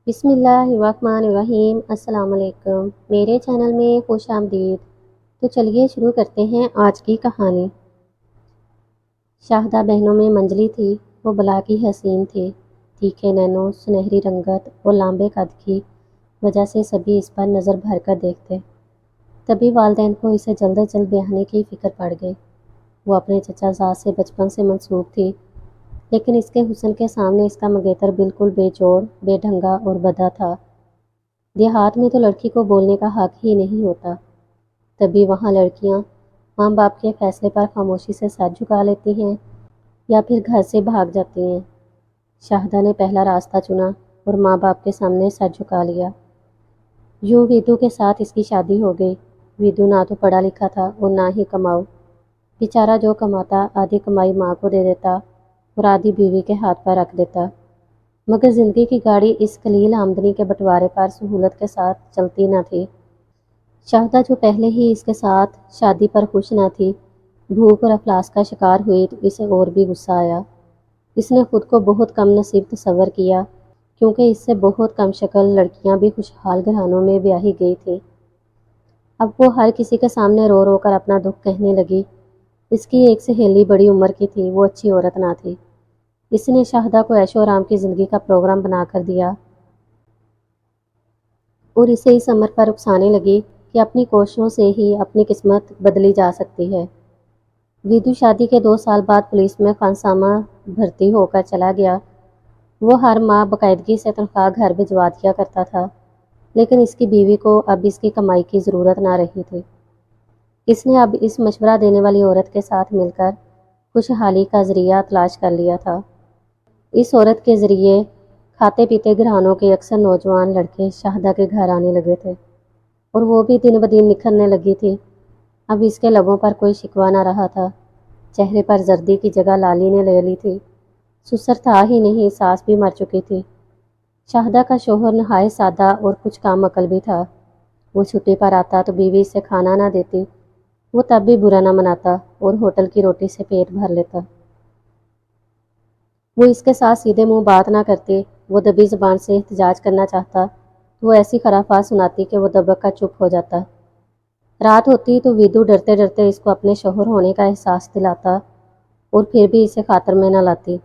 بسم اللہ الرحمن الرحیم۔ السلام علیکم، میرے چینل میں خوش آمدید۔ تو چلیے شروع کرتے ہیں آج کی کہانی۔ شاہدہ بہنوں میں منجلی تھی۔ وہ بلا کی حسین تھی۔ تیکھے نینوں، سنہری رنگت اور لمبے قد کی وجہ سے سبھی اس پر نظر بھر کر دیکھتے۔ تبھی والدین کو اسے جلد از جلد بیاہنے کی فکر پڑ گئی۔ وہ اپنے چچا زاد سے بچپن سے منسوب تھی، لیکن اس کے حسن کے سامنے اس کا منگیتر بالکل بے جوڑ، بے ڈھنگا اور بدھا تھا۔ دیہات میں تو لڑکی کو بولنے کا حق ہی نہیں ہوتا، تبھی وہاں لڑکیاں ماں باپ کے فیصلے پر خاموشی سے سر جھکا لیتی ہیں یا پھر گھر سے بھاگ جاتی ہیں۔ شاہدہ نے پہلا راستہ چنا اور ماں باپ کے سامنے سر جھکا لیا۔ یوں ویدو کے ساتھ اس کی شادی ہو گئی۔ ویدو نہ تو پڑھا لکھا تھا اور نہ ہی کماؤ۔ بیچارہ جو کماتا آدھی کمائی ماں کو دے دیتا اور آدھی بیوی کے ہاتھ پر رکھ دیتا، مگر زندگی کی گاڑی اس قلیل آمدنی کے بٹوارے پر سہولت کے ساتھ چلتی نہ تھی۔ شاہدہ جو پہلے ہی اس کے ساتھ شادی پر خوش نہ تھی، بھوک اور افلاس کا شکار ہوئی تو اسے اور بھی غصہ آیا۔ اس نے خود کو بہت کم نصیب تصور کیا، کیونکہ اس سے بہت کم شکل لڑکیاں بھی خوشحال گھرانوں میں بیاہی گئی تھیں۔ اب وہ ہر کسی کے سامنے رو رو کر اپنا دکھ کہنے لگی۔ اس کی ایک سہیلی بڑی عمر کی تھی، وہ اچھی عورت نہ تھی۔ اس نے شاہدہ کو عیش و آرام کی زندگی کا پروگرام بنا کر دیا اور اسے اس امر پر اکسانے لگی کہ اپنی کوششوں سے ہی اپنی قسمت بدلی جا سکتی ہے۔ ویدو شادی کے 2 سال بعد پولیس میں خانسامہ بھرتی ہو کر چلا گیا۔ وہ ہر ماہ باقاعدگی سے تنخواہ گھر بھجوا دیا کرتا تھا، لیکن اس کی بیوی کو اب اس کی کمائی کی ضرورت نہ رہی تھی۔ اس نے اب اس مشورہ دینے والی عورت کے ساتھ مل کر خوشحالی کا ذریعہ تلاش کر لیا تھا۔ اس عورت کے ذریعے کھاتے پیتے گھرانوں کے اکثر نوجوان لڑکے شاہدہ کے گھر آنے لگے تھے، اور وہ بھی دن بدن نکھرنے لگی تھی۔ اب اس کے لبوں پر کوئی شکوہ نہ رہا تھا، چہرے پر زردی کی جگہ لالی نے لے لی تھی۔ سسر تھا ہی نہیں، ساس بھی مر چکی تھی۔ شاہدہ کا شوہر نہایت سادہ اور کچھ کام عقل بھی تھا۔ وہ چھٹی پر آتا تو بیوی اسے کھانا نہ دیتی، وہ تب بھی برا نہ مناتا اور ہوٹل کی روٹی سے پیٹ بھر لیتا۔ وہ اس کے ساتھ سیدھے منہ بات نہ کرتی۔ وہ دبی زبان سے احتجاج کرنا چاہتا تو وہ ایسی خرافات سناتی کہ وہ دبک کر چپ ہو جاتا۔ رات ہوتی تو ویدو ڈرتے ڈرتے اس کو اپنے شوہر ہونے کا احساس دلاتا اور پھر بھی اسے خاطر میں نہ لاتی۔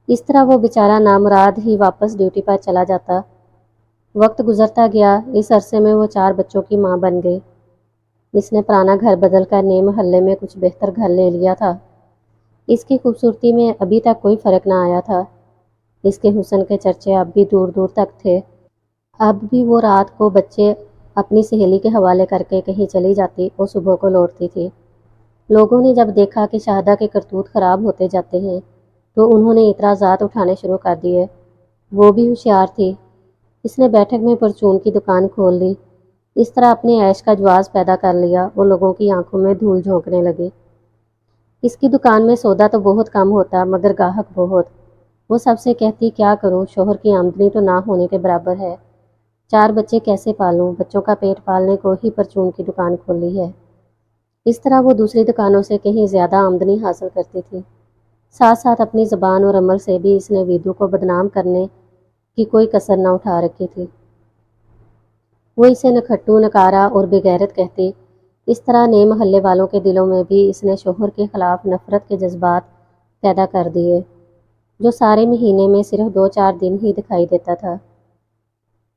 اس طرح وہ بیچارہ نامراد ہی واپس ڈیوٹی پر چلا جاتا۔ وقت گزرتا گیا، اس عرصے میں وہ 4 بچوں کی ماں بن گئی۔ اس نے پرانا گھر بدل کر نئے محلے میں کچھ بہتر گھر لے لیا تھا۔ اس کی خوبصورتی میں ابھی تک کوئی فرق نہ آیا تھا۔ اس کے حسن کے چرچے اب بھی دور دور تک تھے۔ اب بھی وہ رات کو بچے اپنی سہیلی کے حوالے کر کے کہیں چلی جاتی اور صبح کو لوٹتی تھی۔ لوگوں نے جب دیکھا کہ شاہدہ کے کرتوت خراب ہوتے جاتے ہیں تو انہوں نے اعتراضات اٹھانے شروع کر دیے۔ وہ بھی ہوشیار تھی۔ اس نے بیٹھک میں پرچون کی دکان کھول لی۔ اس طرح اپنے عیش کا جواز پیدا کر لیا اور لوگوں کی آنکھوں میں دھول جھونکنے لگی۔ اس کی دکان میں سودا تو بہت کم ہوتا، مگر گاہک بہت۔ وہ سب سے کہتی، کیا کروں، شوہر کی آمدنی تو نہ ہونے کے برابر ہے، 4 بچے کیسے پالوں، بچوں کا پیٹ پالنے کو ہی پرچون کی دکان کھولی ہے۔ اس طرح وہ دوسری دکانوں سے کہیں زیادہ آمدنی حاصل کرتی تھی۔ ساتھ ساتھ اپنی زبان اور عمل سے بھی اس نے ویدو کو بدنام کرنے کی کوئی کسر نہ اٹھا رکھی تھی۔ وہ اسے نکھٹو، نکارا اور بے غیرت کہتی۔ اس طرح نئے محلے والوں کے دلوں میں بھی اس نے شوہر کے خلاف نفرت کے جذبات پیدا کر دیے، جو سارے مہینے میں صرف 2-4 دن ہی دکھائی دیتا تھا۔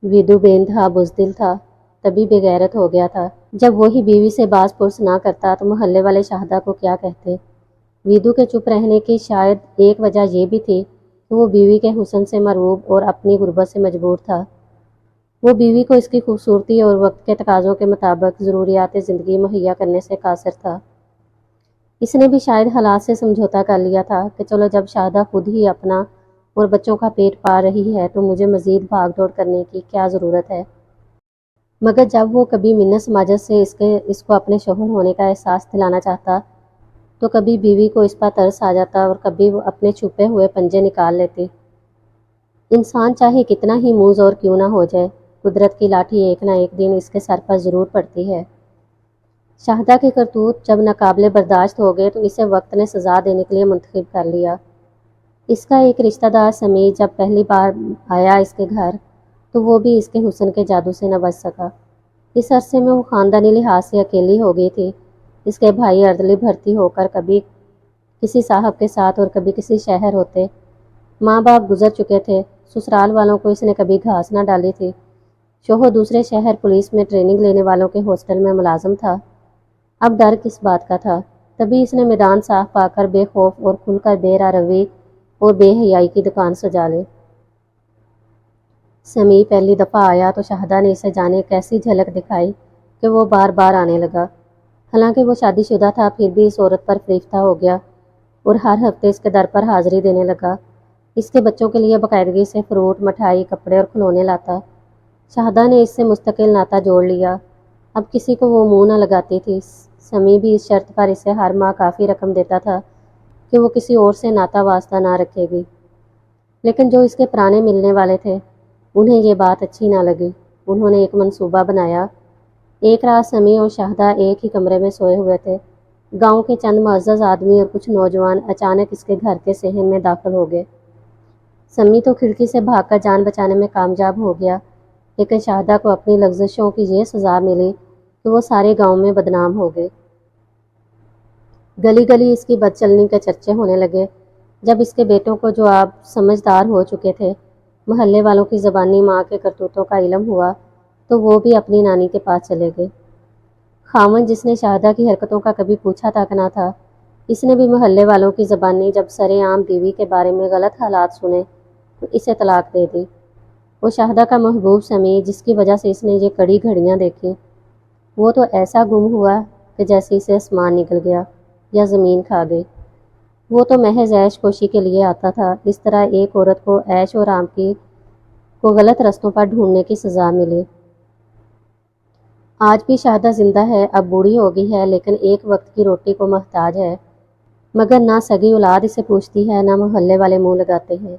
ویدو بے انتہا بزدل تھا، تبھی بے غیرت ہو گیا تھا۔ جب وہی بیوی سے باز پرس نہ کرتا تو محلے والے شاہدہ کو کیا کہتے۔ ویدو کے چپ رہنے کی شاید ایک وجہ یہ بھی تھی کہ وہ بیوی کے حسن سے مرعوب اور اپنی غربت سے مجبور تھا۔ وہ بیوی کو اس کی خوبصورتی اور وقت کے تقاضوں کے مطابق ضروریات زندگی مہیا کرنے سے قاصر تھا۔ اس نے بھی شاید حالات سے سمجھوتا کر لیا تھا کہ چلو جب شاہدہ خود ہی اپنا اور بچوں کا پیٹ پال رہی ہے تو مجھے مزید بھاگ دوڑ کرنے کی کیا ضرورت ہے۔ مگر جب وہ کبھی منت سماجت سے اس کو اپنے شوہر ہونے کا احساس دلانا چاہتا تو کبھی بیوی کو اس پر ترس آ جاتا اور کبھی وہ اپنے چھپے ہوئے پنجے نکال لیتی۔ انسان چاہے کتنا ہی منہ زور کیوں نہ ہو جائے، قدرت کی لاٹھی ایک نہ ایک دن اس کے سر پر ضرور پڑتی ہے۔ شاہدہ کے کرتوت جب ناقابل برداشت ہو گئے تو اسے وقت نے سزا دینے کے لیے منتخب کر لیا۔ اس کا ایک رشتہ دار سمیع جب پہلی بار آیا اس کے گھر تو وہ بھی اس کے حسن کے جادو سے نہ بچ سکا۔ اس عرصے میں وہ خاندانی لحاظ سے اکیلی ہو گئی تھی۔ اس کے بھائی اردلی بھرتی ہو کر کبھی کسی صاحب کے ساتھ اور کبھی کسی شہر ہوتے۔ ماں باپ گزر چکے تھے، سسرال والوں کو اس نے کبھی گھاس نہ ڈالی تھی۔ شوہر دوسرے شہر پولیس میں ٹریننگ لینے والوں کے ہاسٹل میں ملازم تھا۔ اب ڈر کس بات کا تھا؟ تبھی اس نے میدان صاف پا کر بے خوف اور کھل کر بے روی اور بے حیائی کی دکان سجا لی۔ سمیع پہلی دفعہ آیا تو شاہدہ نے اسے جانے کیسی جھلک دکھائی کہ وہ بار بار آنے لگا۔ حالانکہ وہ شادی شدہ تھا پھر بھی اس عورت پر فریفتہ ہو گیا اور ہر ہفتے اس کے در پر حاضری دینے لگا۔ اس کے بچوں کے لیے باقاعدگی سے فروٹ، مٹھائی، کپڑے اور کھلونے لاتا۔ شاہدہ نے اس سے مستقل ناتا جوڑ لیا۔ اب کسی کو وہ منہ نہ لگاتی تھی۔ سمیع بھی اس شرط پر اسے ہر ماہ کافی رقم دیتا تھا کہ وہ کسی اور سے ناتا واسطہ نہ رکھے گی۔ لیکن جو اس کے پرانے ملنے والے تھے انہیں یہ بات اچھی نہ لگی۔ انہوں نے ایک منصوبہ بنایا۔ ایک رات سمیع اور شاہدہ ایک ہی کمرے میں سوئے ہوئے تھے۔ گاؤں کے چند معزز آدمی اور کچھ نوجوان اچانک اس کے گھر کے صحن میں داخل ہو گئے۔ سمیع تو کھڑکی سے بھاگ کر جان بچانے میں کامیاب ہو گیا، لیکن شاہدہ کو اپنی لغزشوں کی یہ سزا ملی کہ وہ سارے گاؤں میں بدنام ہو گئے۔ گلی گلی اس کی بد چلنی کے چرچے ہونے لگے۔ جب اس کے بیٹوں کو جو اب سمجھدار ہو چکے تھے محلے والوں کی زبانی ماں کے کرتوتوں کا علم ہوا تو وہ بھی اپنی نانی کے پاس چلے گئے۔ خاوند جس نے شاہدہ کی حرکتوں کا کبھی پوچھا تک نہ تھا، اس نے بھی محلے والوں کی زبانی جب سرے عام بیوی کے بارے میں غلط حالات سنے تو اسے طلاق دے دی۔ وہ شاہدہ کا محبوب سمیع جس کی وجہ سے اس نے یہ کڑی گھڑیاں دیکھی، وہ تو ایسا گم ہوا کہ جیسے اسے آسمان نکل گیا یا زمین کھا گئی۔ وہ تو محض عیش کوشی کے لیے آتا تھا۔ اس طرح ایک عورت کو عیش و آرام کو غلط رستوں پر ڈھونڈنے کی سزا ملی۔ آج بھی شاہدہ زندہ ہے، اب بوڑھی ہو گئی ہے، لیکن ایک وقت کی روٹی کو محتاج ہے، مگر نہ سگی اولاد اسے پوچھتی ہے نہ محلے والے منہ لگاتے ہیں۔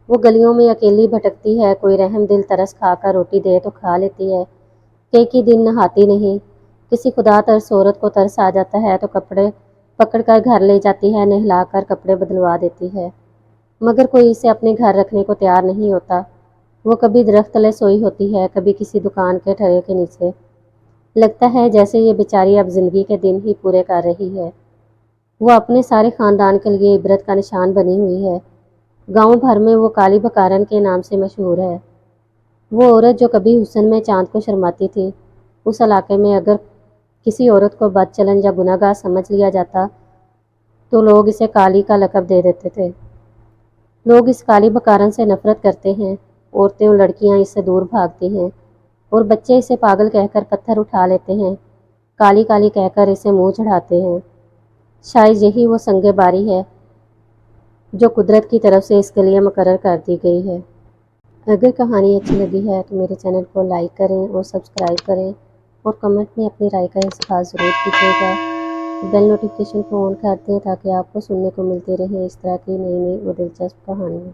وہ گلیوں میں اکیلی بھٹکتی ہے، کوئی رحم دل ترس کھا کر روٹی دے تو کھا لیتی ہے، کئی دن نہاتی نہیں۔ کسی خدا ترس عورت کو ترس آ جاتا ہے تو کپڑے پکڑ کر گھر لے جاتی ہے، نہلا کر کپڑے بدلوا دیتی ہے، مگر کوئی اسے اپنے گھر رکھنے کو تیار نہیں ہوتا۔ وہ کبھی درخت تلے سوئی ہوتی ہے، کبھی کسی دکان کے ٹھرے کے نیچے۔ لگتا ہے جیسے یہ بیچاری اب زندگی کے دن ہی پورے کر رہی ہے۔ وہ اپنے سارے خاندان کے لیے عبرت کا نشان بنی ہوئی ہے۔ گاؤں بھر میں وہ کالی بکارن کے نام سے مشہور ہے۔ وہ عورت جو کبھی حسن میں چاند کو شرماتی تھی، اس علاقے میں اگر کسی عورت کو بد چلن یا گناہگار سمجھ لیا جاتا تو لوگ اسے کالی کا لقب دے دیتے تھے۔ لوگ اس کالی بکارن سے نفرت کرتے ہیں، عورتیں اور لڑکیاں اس سے دور بھاگتی ہیں اور بچے اسے پاگل کہہ کر پتھر اٹھا لیتے ہیں، کالی کالی کہہ کر اسے منہ چڑھاتے ہیں۔ شاید یہی وہ سنگ باری ہے جو قدرت کی طرف سے اس کے لیے مقرر کر دی گئی ہے۔ اگر کہانی اچھی لگی ہے تو میرے چینل کو لائک کریں اور سبسکرائب کریں اور کمنٹ میں اپنی رائے کا اظہار ضرور کیجیے گا۔ بیل نوٹیفیکیشن کو آن کر دیں تاکہ آپ کو سننے کو ملتی رہے اس طرح کی نئی اور دلچسپ کہانیاں۔